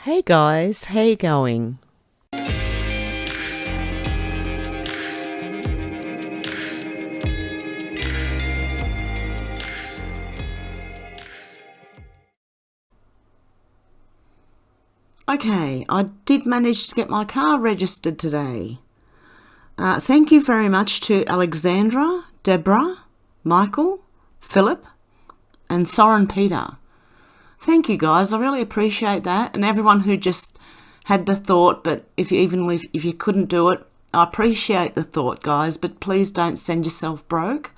Hey guys, how you going? Okay, I did manage to get my car registered today. Thank you very much to Alexandra, Deborah, Michael, Philip, and Soren Peter. Thank you guys, I really appreciate that, and everyone who just had the thought, but if you couldn't do it, I appreciate the thought, guys, but please don't send yourself broke.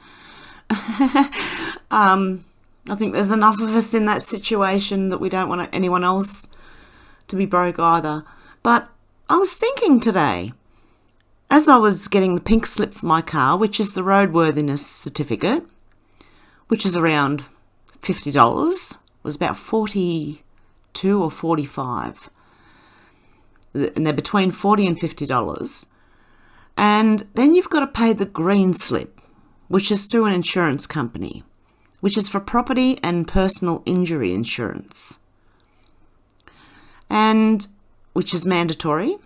I think there's enough of us in that situation that we don't want anyone else to be broke either. But I was thinking today, as I was getting the pink slip for my car, which is the roadworthiness certificate, which is around $50, it was about 42 or 45, and they're between $40 and $50. And then you've got to pay the green slip, which is through an insurance company, which is for property and personal injury insurance, and which is mandatory.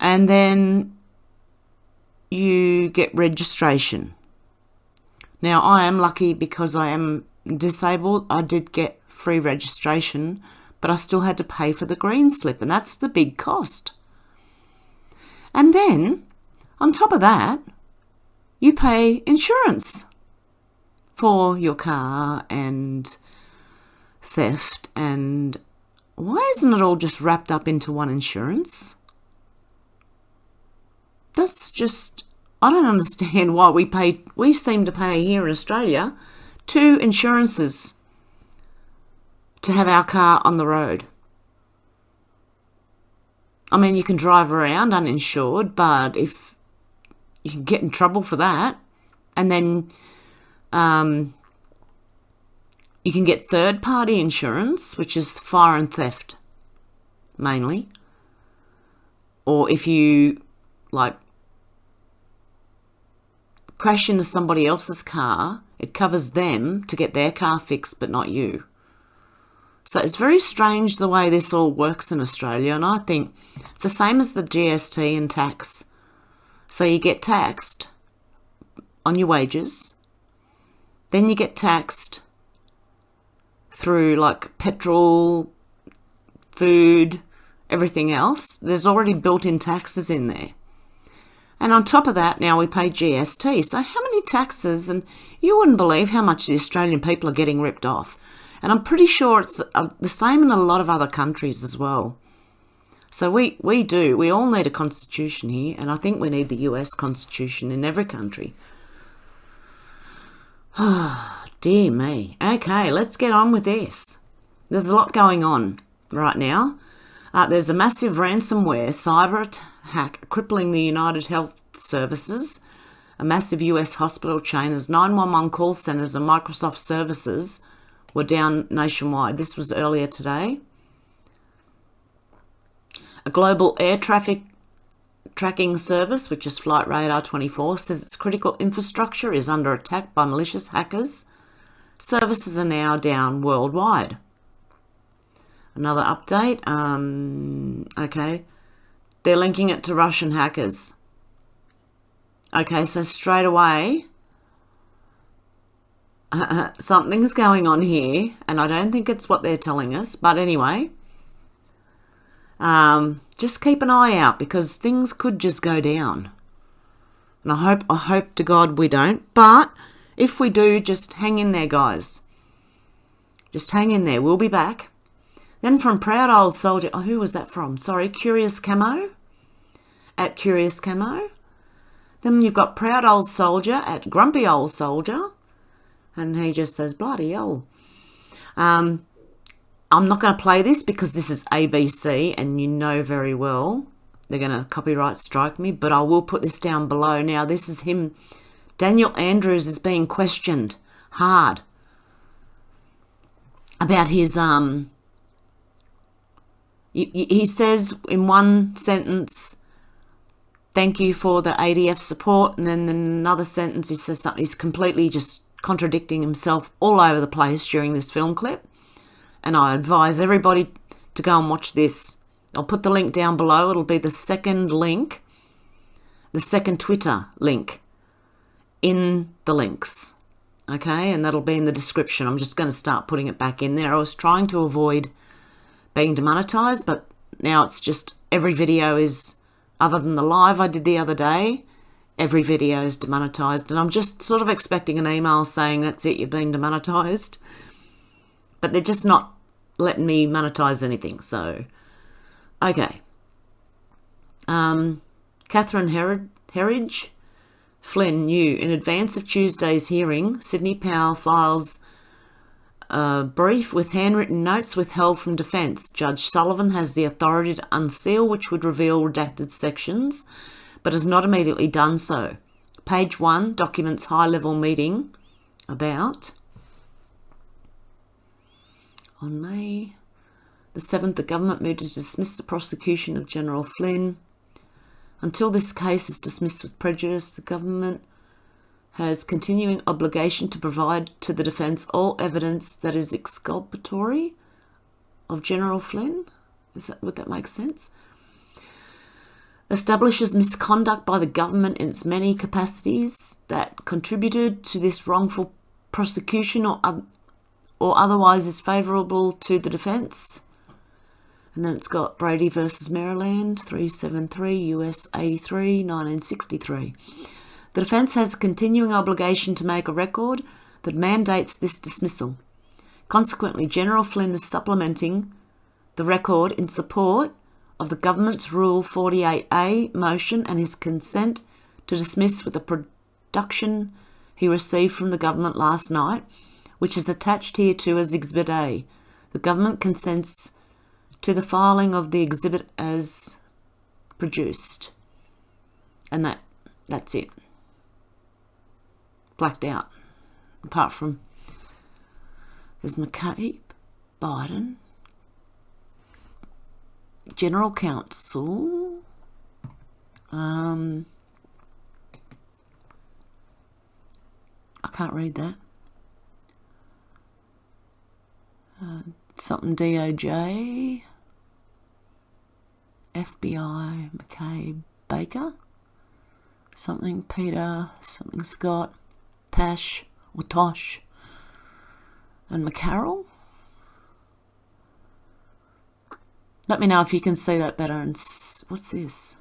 And then you get registration. Now, I am lucky because I am disabled. I did get free registration, but I still had to pay for the green slip, and that's the big cost. And then, on top of that, you pay insurance for your car and theft. And why isn't it all just wrapped up into one insurance? That's just, I don't understand why we seem to pay here in Australia 2 insurances to have our car on the road. I mean, you can drive around uninsured, but if you can get in trouble for that, and then you can get third-party insurance, which is fire and theft, mainly. Or if you, crash into somebody else's car, it covers them to get their car fixed, but not you. So it's very strange the way this all works in Australia, and I think it's the same as the GST and tax. So you get taxed on your wages, then you get taxed through petrol, food, everything else. There's already built-in taxes in there. And on top of that, now we pay GST. So how many taxes? And you wouldn't believe how much the Australian people are getting ripped off. And I'm pretty sure it's the same in a lot of other countries as well. So we all need a constitution here, and I think we need the US constitution in every country. Oh, dear me. Okay, let's get on with this. There's a lot going on right now. There's a massive ransomware cyber attack crippling the United Health Services, a massive US hospital chain, as 911 call centres and Microsoft services were down nationwide. This was earlier today. A global air traffic tracking service, which is Flight Radar 24, says its critical infrastructure is under attack by malicious hackers. Services are now down worldwide. Another update. Okay. They're linking it to Russian hackers. Okay, so straight away, something's going on here, and I don't think it's what they're telling us. But anyway, just keep an eye out, because things could just go down. And I hope to God we don't. But if we do, just hang in there, guys. Just hang in there. We'll be back. Then from Proud Old Soldier, who was that from? Sorry, Curious Camo, at Curious Camo. Then you've got Proud Old Soldier at Grumpy Old Soldier, and he just says, bloody hell. I'm not going to play this because this is ABC, and you know very well they're going to copyright strike me, but I will put this down below. Now, this is him. Daniel Andrews is being questioned hard about his... He says in one sentence, thank you for the ADF support, and then in another sentence he says something. He's completely just contradicting himself all over the place during this film clip. And I advise everybody to go and watch this. I'll put the link down below. It'll be the second link, the second Twitter link in the links. Okay, and that'll be in the description. I'm just going to start putting it back in there. I was trying to avoid being demonetized, but now it's just every video is, other than the live I did the other day, every video is demonetized. And I'm just sort of expecting an email saying, that's it, you've been demonetized. But they're just not letting me monetize anything. So, okay. Catherine Herridge. Flynn knew in advance of Tuesday's hearing, Sydney Powell files a brief with handwritten notes withheld from defence. Judge Sullivan has the authority to unseal, which would reveal redacted sections, but has not immediately done so. Page 1 documents high-level meeting about... On May the 7th, the government moved to dismiss the prosecution of General Flynn. Until this case is dismissed with prejudice, the government has continuing obligation to provide to the defence all evidence that is exculpatory of General Flynn. Would that make sense? Establishes misconduct by the government in its many capacities that contributed to this wrongful prosecution or otherwise is favourable to the defence. And then it's got Brady versus Maryland, 373 US 83, 1963. The defence has a continuing obligation to make a record that mandates this dismissal. Consequently, General Flynn is supplementing the record in support of the government's Rule 48A motion and his consent to dismiss with the production he received from the government last night, which is attached here to as Exhibit A. The government consents to the filing of the exhibit as produced. And that's it. Blacked out. Apart from there's McCabe, Biden, General Counsel, I can't read that. Something DOJ, FBI, McCabe, Baker, something Peter, something Scott, Tash or Tosh, and McCarroll. Let me know if you can see that better. And what's this?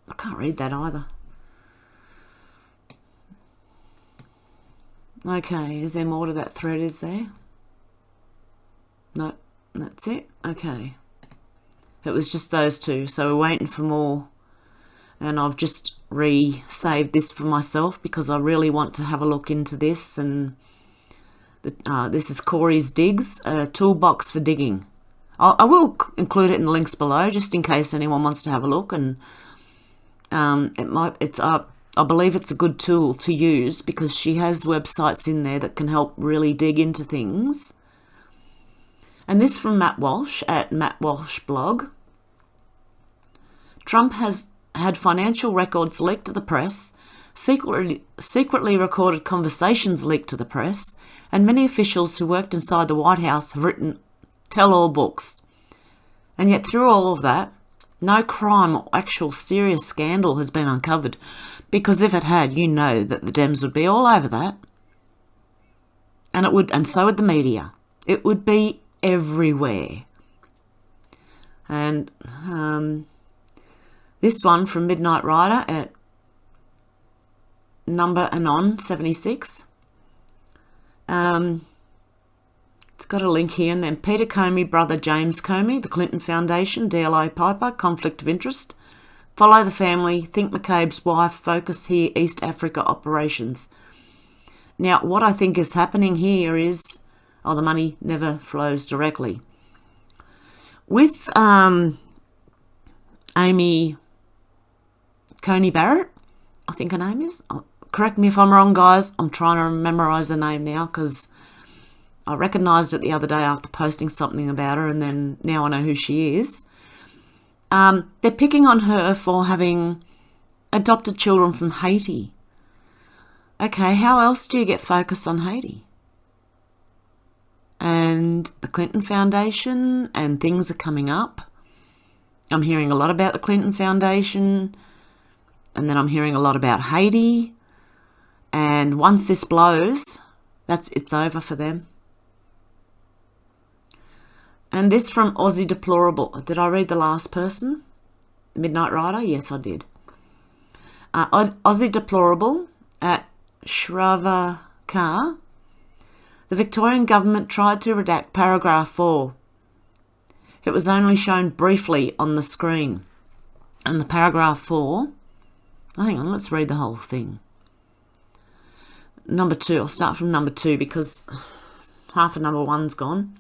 I can't read that either. Okay, is there more to that thread, is there? No, that's it. Okay. It was just those two, so we're waiting for more. And I've just re-saved this for myself because I really want to have a look into this. And this is Corey's Digs, a toolbox for digging. I will include it in the links below just in case anyone wants to have a look. And I believe it's a good tool to use because she has websites in there that can help really dig into things. And this from Matt Walsh at Matt Walsh blog. Trump has had financial records leaked to the press, secretly recorded conversations leaked to the press, and many officials who worked inside the White House have written tell-all books. And yet through all of that, no crime or actual serious scandal has been uncovered, because if it had, you know that the Dems would be all over that. And it would, and so would the media. It would be everywhere. And this one from Midnight Rider at number Anon 76. It's got a link here, and then Peter Comey, brother James Comey, the Clinton Foundation, DLA Piper, conflict of interest. Follow the family, think McCabe's wife, focus here, East Africa operations. Now, what I think is happening here is, the money never flows directly. With Amy Coney Barrett, I think her name is. Correct me if I'm wrong, guys. I'm trying to memorise her name now because I recognised it the other day after posting something about her, and then now I know who she is. They're picking on her for having adopted children from Haiti. Okay, how else do you get focused on Haiti? and the Clinton Foundation, and things are coming up. I'm hearing a lot about the Clinton Foundation, and then I'm hearing a lot about Haiti. And once this blows, it's over for them. And this from Aussie Deplorable. Did I read the last person? Midnight Rider? Yes, I did. Aussie Deplorable at Shravakar. The Victorian government tried to redact paragraph 4. It was only shown briefly on the screen. And the paragraph 4... Oh, hang on, let's read the whole thing. Number 2. I'll start from number 2 because half of number 1's gone.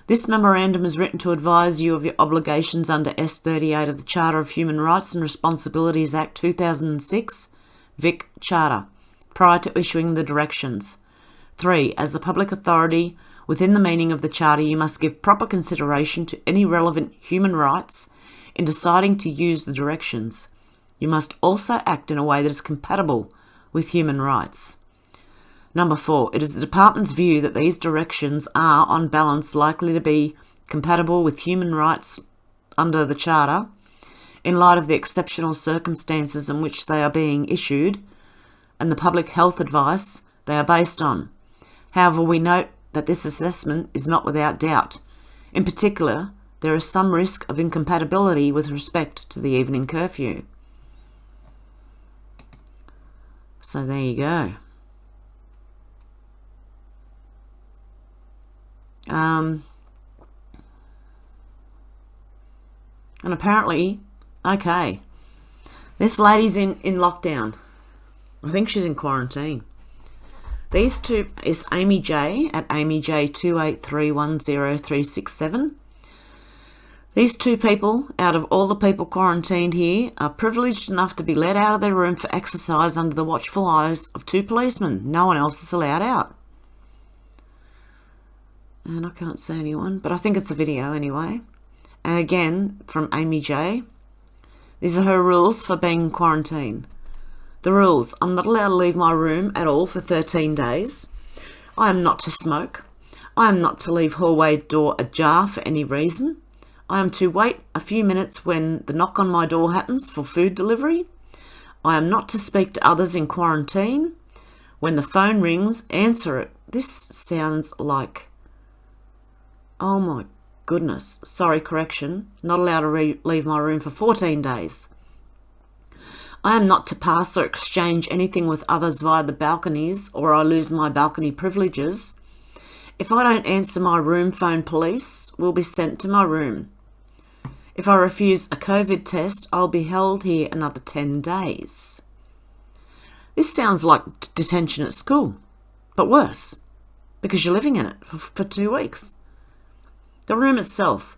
This memorandum is written to advise you of your obligations under S38 of the Charter of Human Rights and Responsibilities Act 2006, Vic Charter, prior to issuing the directions. 3. As a public authority, within the meaning of the Charter, you must give proper consideration to any relevant human rights in deciding to use the directions. You must also act in a way that is compatible with human rights. Number 4. It is the Department's view that these directions are, on balance, likely to be compatible with human rights under the Charter in light of the exceptional circumstances in which they are being issued and the public health advice they are based on. However, we note that this assessment is not without doubt. In particular, there is some risk of incompatibility with respect to the evening curfew. So there you go. And apparently, okay, this lady's in lockdown. I think she's in quarantine. These two is Amy J at Amy J 2831037. These two people, out of all the people quarantined here, are privileged enough to be let out of their room for exercise under the watchful eyes of 2 policemen. No one else is allowed out. And I can't see anyone, but I think it's a video anyway. And again, from Amy J. These are her rules for being in quarantine. The rules: I'm not allowed to leave my room at all for 13 days. I am not to smoke. I am not to leave hallway door ajar for any reason. I am to wait a few minutes when the knock on my door happens for food delivery. I am not to speak to others in quarantine. When the phone rings, answer it. This sounds like... Oh my goodness. Sorry, correction. Not allowed to leave my room for 14 days. I am not to pass or exchange anything with others via the balconies, or I lose my balcony privileges. If I don't answer my room phone, police will be sent to my room. If I refuse a COVID test, I'll be held here another 10 days. This sounds like detention at school, but worse, because you're living in it for 2 weeks. The room itself: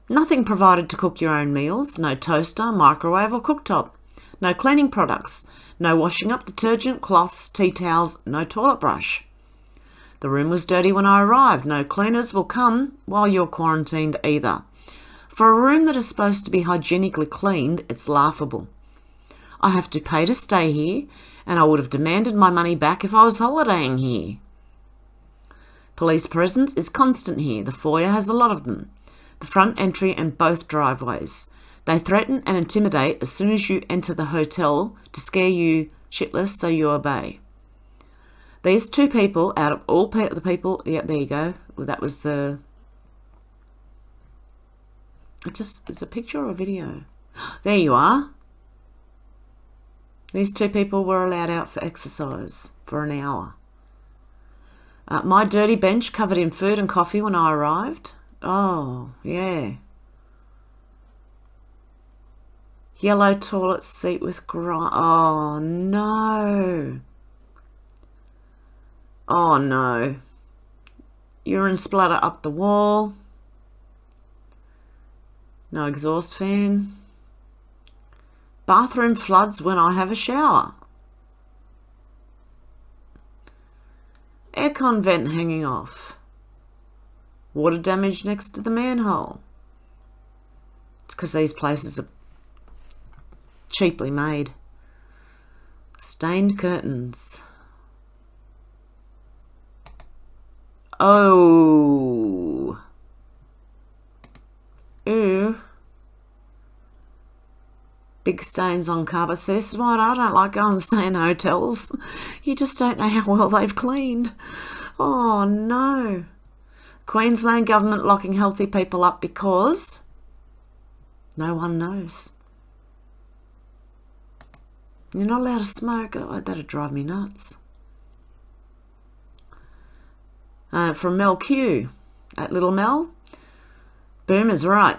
nothing provided to cook your own meals, no toaster, microwave or cooktop, no cleaning products, no washing up detergent, cloths, tea towels, no toilet brush. The room was dirty when I arrived. No cleaners will come while you're quarantined either. For a room that is supposed to be hygienically cleaned, it's laughable. I have to pay to stay here, and I would have demanded my money back if I was holidaying here. Police presence is constant here. The foyer has a lot of them. The front entry and both driveways. They threaten and intimidate as soon as you enter the hotel to scare you shitless so you obey. These two people, out of all the people... Yeah, there you go. Well, that was the... It's a picture or a video? There you are. These two people were allowed out for exercise for an hour. My dirty bench covered in food and coffee when I arrived. Oh, yeah. Yellow toilet seat with grime. Oh, no. Oh, no. Urine splatter up the wall. No exhaust fan. Bathroom floods when I have a shower. Aircon vent hanging off. Water damage next to the manhole. It's because these places are cheaply made. Stained curtains. Oh. Ooh. Big stains on carpet. See, this is why I don't like going and stay in hotels. You just don't know how well they've cleaned. Oh, no. Queensland government locking healthy people up because no one knows. You're not allowed to smoke. Oh, that'd drive me nuts. From Mel Q at Little Mel. Boom is right.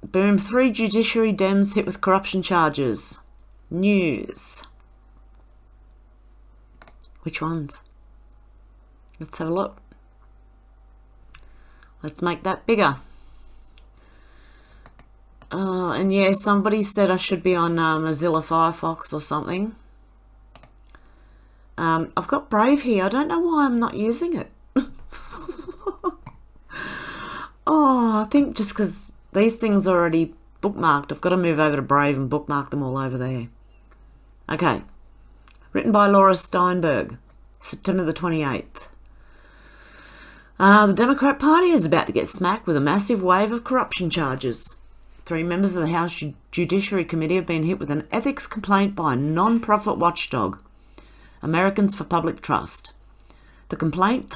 Boom, 3 judiciary Dems hit with corruption charges. News. Which ones? Let's have a look. Let's make that bigger. And yeah, somebody said I should be on Mozilla Firefox or something. I've got Brave here. I don't know why I'm not using it. Oh, I think just because these things are already bookmarked, I've got to move over to Brave and bookmark them all over there. Okay. Written by Laura Steinberg, September the 28th. The Democrat Party is about to get smacked with a massive wave of corruption charges. 3 members of the House Judiciary Committee have been hit with an ethics complaint by a non-profit watchdog, Americans for Public Trust. The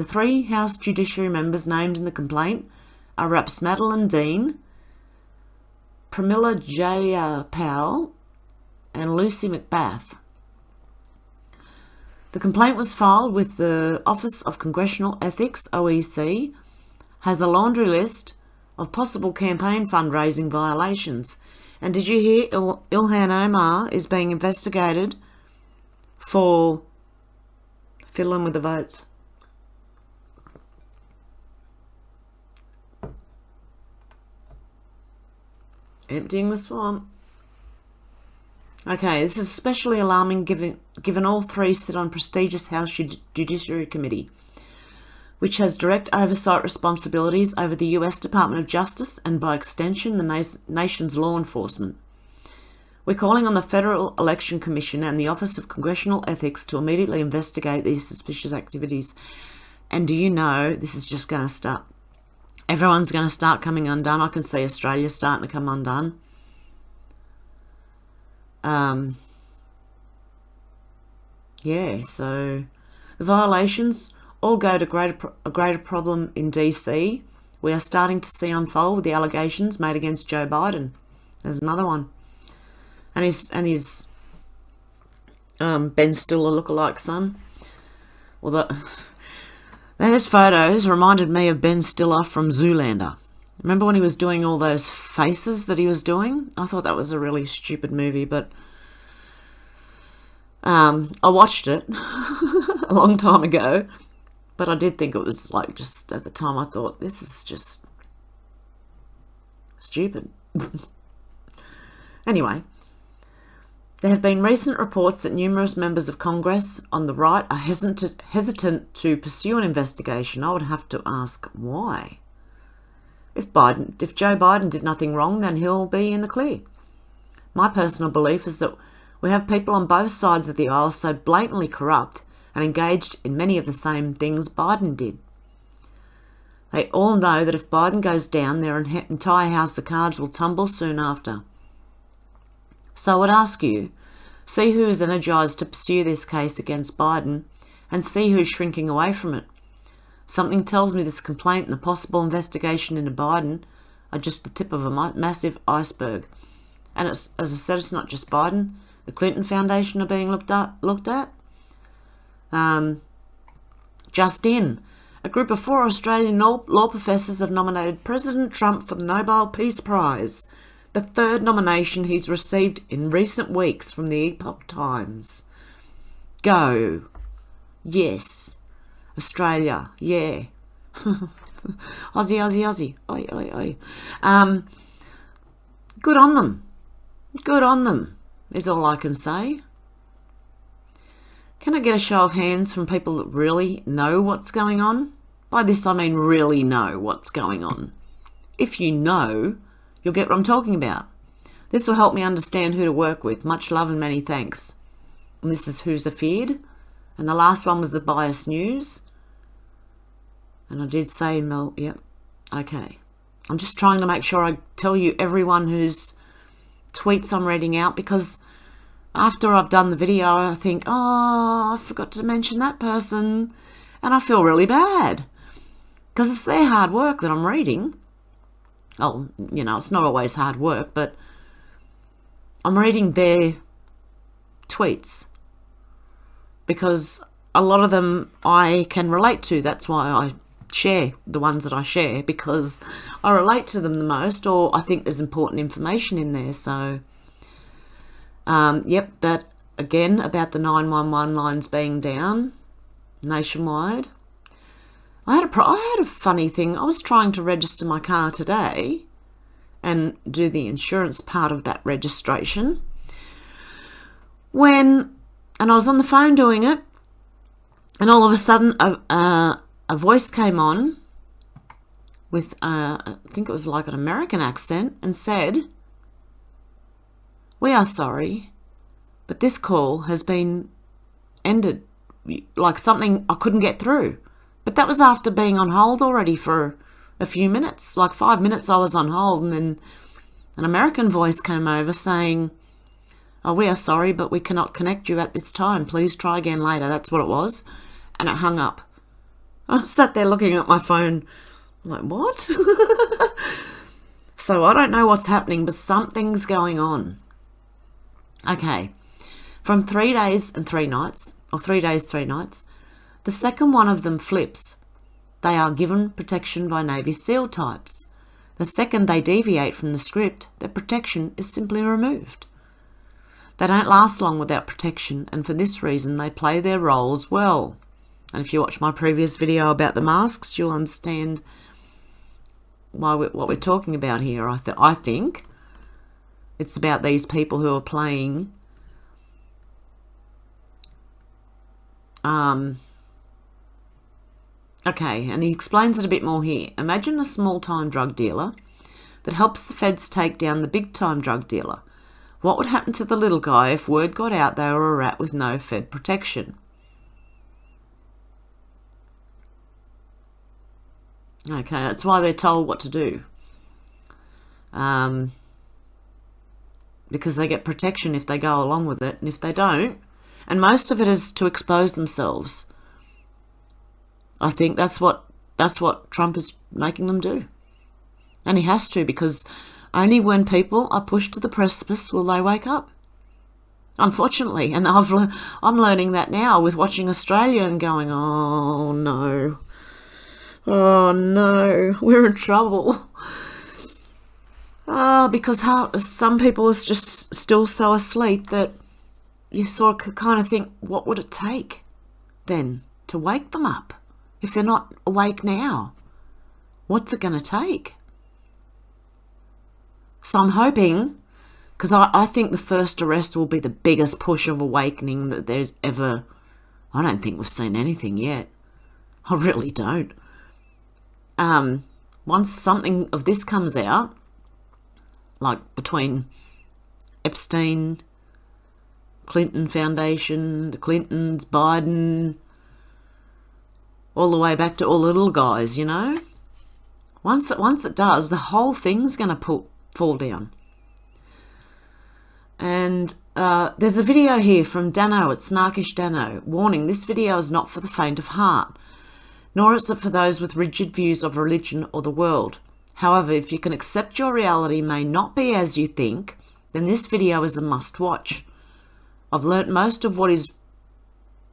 three House Judiciary members named in the complaint are Reps Madeline Dean, Pramila Jayapal, and Lucy McBath. The complaint was filed with the Office of Congressional Ethics, OEC, has a laundry list of possible campaign fundraising violations. And did you hear Ilhan Omar is being investigated for fiddling with the votes? Emptying the swamp. Okay, this is especially alarming given all 3 sit on prestigious House Judiciary Committee, which has direct oversight responsibilities over the US Department of Justice and, by extension, the nation's law enforcement. We're calling on the Federal Election Commission and the Office of Congressional Ethics to immediately investigate these suspicious activities. And do you know, this is just going to start. Everyone's going to start coming undone. I can see Australia starting to come undone. Yeah, so the violations all go to a greater problem in DC. We are starting to see unfold with the allegations made against Joe Biden. There's another one. And his Ben Stiller lookalike son. Well, those photos reminded me of Ben Stiller from Zoolander. Remember when he was doing all those faces that he was doing? I thought that was a really stupid movie, but I watched it a long time ago, but I did think it was like, just at the time I thought, this is just stupid. Anyway, there have been recent reports that numerous members of Congress on the right are hesitant to pursue an investigation. I would have to ask why. If Joe Biden did nothing wrong, then he'll be in the clear. My personal belief is that we have people on both sides of the aisle so blatantly corrupt and engaged in many of the same things Biden did. They all know that if Biden goes down, their entire house of cards will tumble soon after. So I would ask you, see who is energised to pursue this case against Biden and see who's shrinking away from it. Something tells me this complaint and the possible investigation into Biden are just the tip of a massive iceberg. And as I said, it's not just Biden. The Clinton Foundation are being looked at. Just in, a group of 4 Australian law professors have nominated President Trump for the Nobel Peace Prize, the 3rd nomination he's received in recent weeks from the Epoch Times. Go. Yes. Australia. Yeah. Aussie, Aussie, Aussie. Oi, oi, oi. Good on them. Good on them, is all I can say. Can I get a show of hands from people that really know what's going on? By this I mean really know what's going on. If you know, you'll get what I'm talking about. This will help me understand who to work with. Much love and many thanks. And this is Who's Afeared. And the last one was the Bias News. And I did say, Mel, yep, okay. I'm just trying to make sure I tell you everyone whose tweets I'm reading out, because after I've done the video, I think, oh, I forgot to mention that person. And I feel really bad because it's their hard work that I'm reading. Oh, you know, it's not always hard work, but I'm reading their tweets because a lot of them I can relate to. That's why I share the ones that I share, because I relate to them the most, or I think there's important information in there. So, yep, that again about the 911 lines being down nationwide. I had a funny thing. I was trying to register my car today and do the insurance part of that registration and I was on the phone doing it, and all of a sudden a voice came on with I think it was like an American accent, and said, "We are sorry, but this call has been ended." Like something I couldn't get through. But that was after being on hold already for a few minutes, like 5 minutes I was on hold, and then an American voice came over saying, "Oh, we are sorry, but we cannot connect you at this time. Please try again later." That's what it was. And it hung up. I sat there looking at my phone, like, what? So I don't know what's happening, but something's going on. Okay. From 3 days and 3 nights, or 3 days, 3 nights, the second one of them flips. They are given protection by Navy SEAL types. The second they deviate from the script, their protection is simply removed. They don't last long without protection, and for this reason they play their roles well. And if you watch my previous video about the masks, you'll understand what we're talking about here. I think it's about these people who are playing okay, and he explains it a bit more here. Imagine a small-time drug dealer that helps the feds take down the big-time drug dealer. What would happen to the little guy if word got out they were a rat with no Fed protection? Okay, that's why they're told what to do. Because they get protection if they go along with it, and if they don't, and most of it is to expose themselves. I think that's what Trump is making them do. And he has to, because only when people are pushed to the precipice will they wake up. Unfortunately. And I'm learning that now with watching Australia and going, oh no, we're in trouble. Because some people are just still so asleep that you sort of kind of think, what would it take then to wake them up? If they're not awake now, what's it going to take? So I'm hoping, because I think the first arrest will be the biggest push of awakening that there's ever. I don't think we've seen anything yet. I really don't. Once something of this comes out, like between Epstein, Clinton Foundation, the Clintons, Biden, all the way back to all the little guys, you know. Once it does, the whole thing's going to fall down. And there's a video here from Dano at Snarkish Dano. Warning, this video is not for the faint of heart, nor is it for those with rigid views of religion or the world. However, if you can accept your reality may not be as you think, then this video is a must-watch. I've learnt most of what is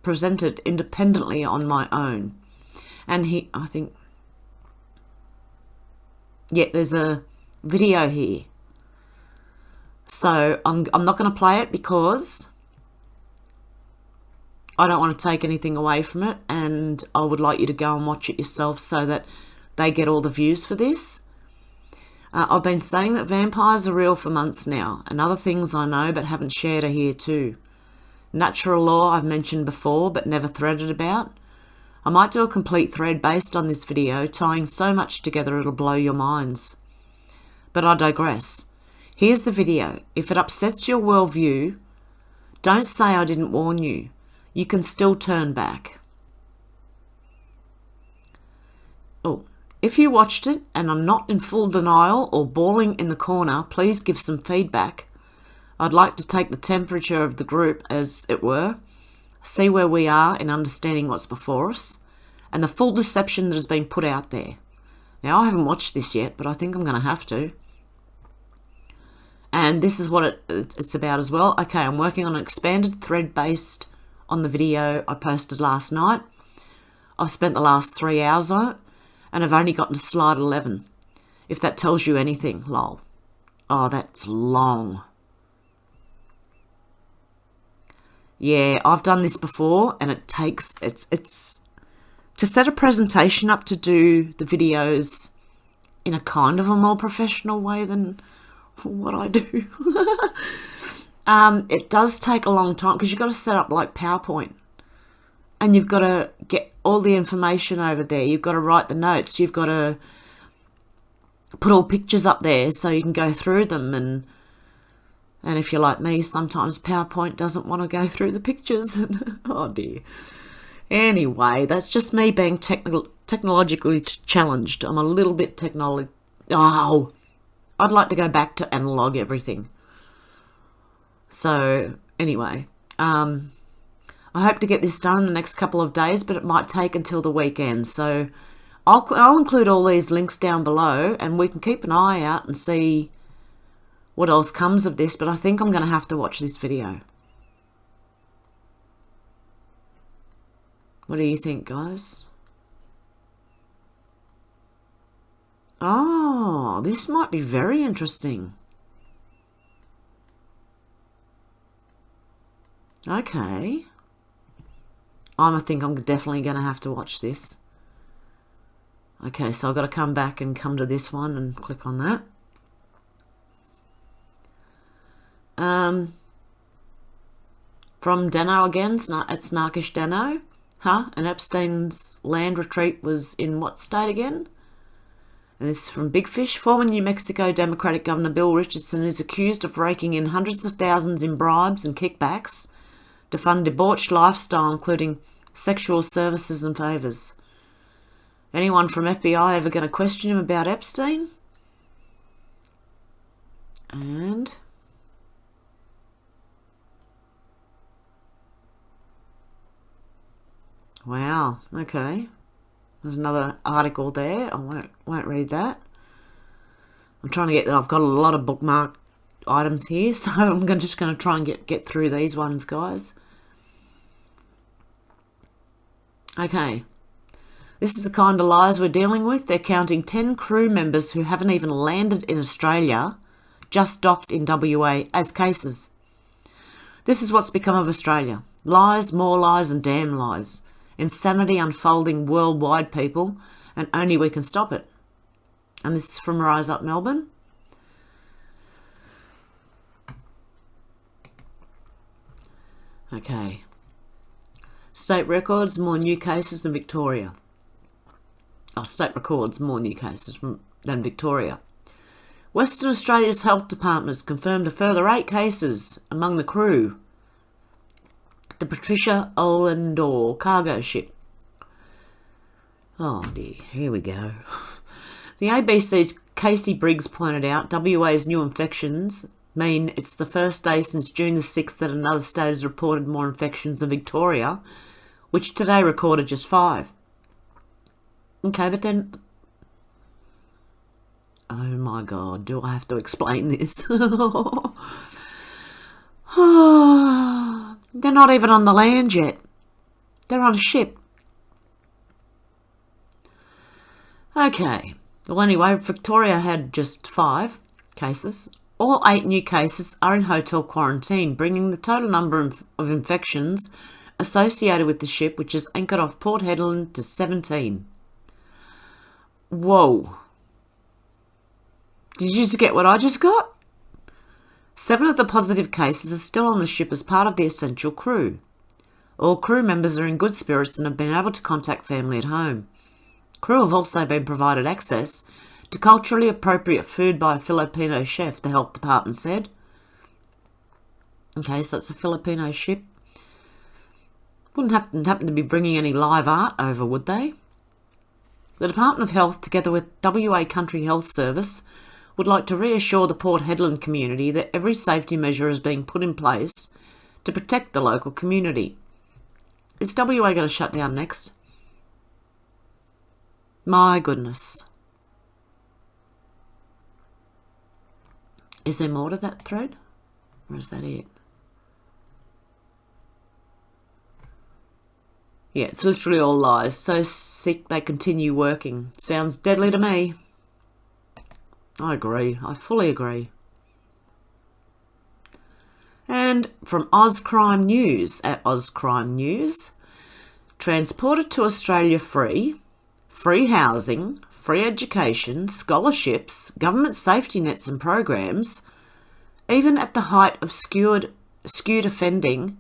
presented independently on my own. And there's a video here. So I'm not going to play it because I don't want to take anything away from it, and I would like you to go and watch it yourself so that they get all the views for this. I've been saying that vampires are real for months now, and other things I know but haven't shared are here too. Natural law I've mentioned before but never threaded about. I might do a complete thread based on this video, tying so much together it'll blow your minds. But I digress. Here's the video. If it upsets your worldview, don't say I didn't warn you. You can still turn back. If you watched it and I'm not in full denial or bawling in the corner, please give some feedback. I'd like to take the temperature of the group, as it were, see where we are in understanding what's before us, and the full deception that has been put out there. Now, I haven't watched this yet, but I think I'm going to have to. And this is what it's about as well. Okay, I'm working on an expanded thread based on the video I posted last night. I've spent the last 3 hours on it, and I've only gotten to slide 11. If that tells you anything, lol. Oh, that's long. Yeah, I've done this before, and it takes, it's to set a presentation up to do the videos in a kind of a more professional way than what I do. It does take a long time because you've got to set up like PowerPoint, and you've got to get all the information over there. You've got to write the notes. You've got to put all pictures up there so you can go through them. And if you're like me, sometimes PowerPoint doesn't want to go through the pictures. Oh dear. Anyway, that's just me being technologically challenged. I'm a little bit Oh, I'd like to go back to analog everything. So anyway, I hope to get this done in the next couple of days, but it might take until the weekend. So I'll include all these links down below, and we can keep an eye out and see what else comes of this. But I think I'm going to have to watch this video. What do you think, guys? Oh, this might be very interesting. Okay. I think I'm definitely going to have to watch this. Okay, so I've got to come back and come to this one and click on that. From Dano again, at Snarkish Dano. Huh? And Epstein's land retreat was in what state again? And this is from Big Fish. Former New Mexico Democratic Governor Bill Richardson is accused of raking in hundreds of thousands in bribes and kickbacks to fund debauched lifestyle, including sexual services and favours. Anyone from FBI ever going to question him about Epstein? And wow, okay. There's another article there. I won't read that. I'm trying to get. I've got a lot of bookmark items here, so I'm just going to try and get through these ones, guys. Okay. This is the kind of lies we're dealing with. They're counting 10 crew members who haven't even landed in Australia, just docked in WA, as cases. This is what's become of Australia. Lies, more lies, and damn lies. Insanity unfolding worldwide, people, and only we can stop it. And this is from Rise Up Melbourne. Okay. State records, more new cases than Victoria. Oh, state records, more new cases than Victoria. Western Australia's health department has confirmed a further 8 cases among the crew. The Patricia Ollendore cargo ship. Oh dear, here we go. The ABC's Casey Briggs pointed out WA's new infections mean it's the first day since June the 6th that another state has reported more infections than Victoria, which today recorded just 5. Okay, but then... oh my God, do I have to explain this? They're not even on the land yet. They're on a ship. Okay. Well, anyway, Victoria had just 5 cases. All 8 new cases are in hotel quarantine, bringing the total number of infections associated with the ship, which is anchored off Port Hedland, to 17. Whoa. Did you just get what I just got? 7 of the positive cases are still on the ship as part of the essential crew. All crew members are in good spirits and have been able to contact family at home. Crew have also been provided access to culturally appropriate food by a Filipino chef, the health department said. Okay, so it's a Filipino ship. Wouldn't happen to be bringing any live art over, would they? The Department of Health, together with WA Country Health Service, would like to reassure the Port Hedland community that every safety measure is being put in place to protect the local community. Is WA going to shut down next? My goodness. Is there more to that thread? Or is that it? Yeah, it's literally all lies. So sick they continue working. Sounds deadly to me. I agree. I fully agree. And from Ozcrime News, at Ozcrime News, transported to Australia free housing, free education, scholarships, government safety nets and programs. Even at the height of skewed offending,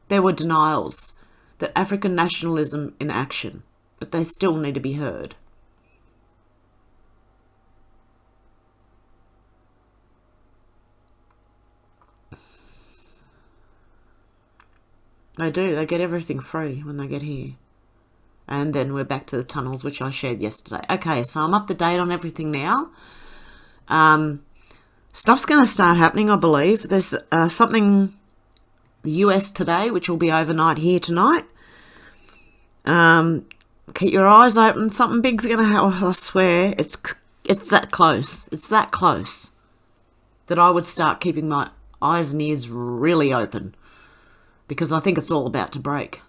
there were denials that African nationalism in action, but they still need to be heard. They do. They get everything free when they get here. And then we're back to the tunnels, which I shared yesterday. Okay, so I'm up to date on everything now. Stuff's going to start happening, I believe. There's something, the US today, which will be overnight here tonight. Keep your eyes open. Something big's going to happen. I swear, it's that close. It's that close that I would start keeping my eyes and ears really open, because I think it's all about to break.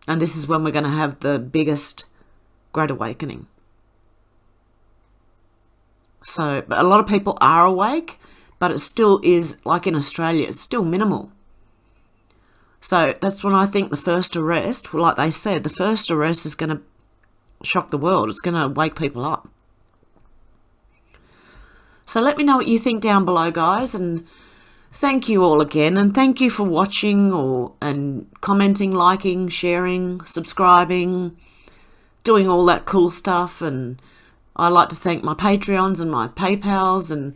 And this is when we're going to have the biggest Great Awakening. So, but a lot of people are awake, but it still is, like in Australia, it's still minimal. So that's when I think the first arrest, like they said, the first arrest is going to shock the world. It's going to wake people up. So let me know what you think down below, guys, and thank you all again, and thank you for watching and commenting, liking, sharing, subscribing, doing all that cool stuff. And I'd like to thank my Patreons and my PayPals, and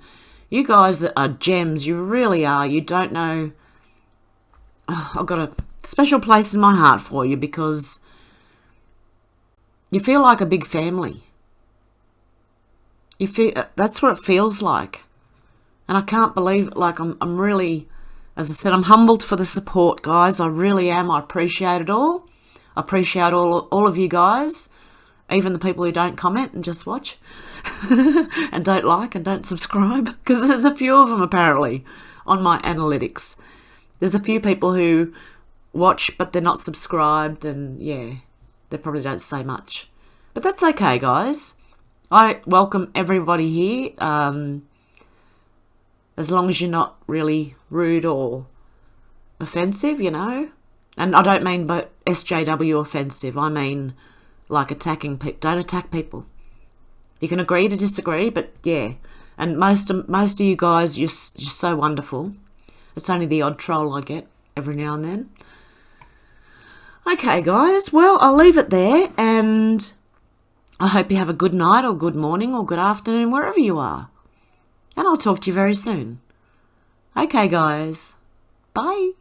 you guys are gems. You really are. You don't know. I've got a special place in my heart for you, because you feel like a big family. You feel, that's what it feels like. And I can't believe it. Like, I'm really, as I said, I'm humbled for the support, guys. I really am. I appreciate it all. I appreciate all of you guys, even the people who don't comment and just watch and don't like and don't subscribe, because there's a few of them apparently on my analytics. There's a few people who watch but they're not subscribed, and yeah, they probably don't say much. But that's okay, guys. I welcome everybody here. As long as you're not really rude or offensive, you know. And I don't mean by SJW offensive. I mean like attacking people. Don't attack people. You can agree to disagree, but yeah. And most of you guys, you're so wonderful. It's only the odd troll I get every now and then. Okay, guys. Well, I'll leave it there, and I hope you have a good night or good morning or good afternoon, wherever you are. And I'll talk to you very soon. Okay, guys. Bye.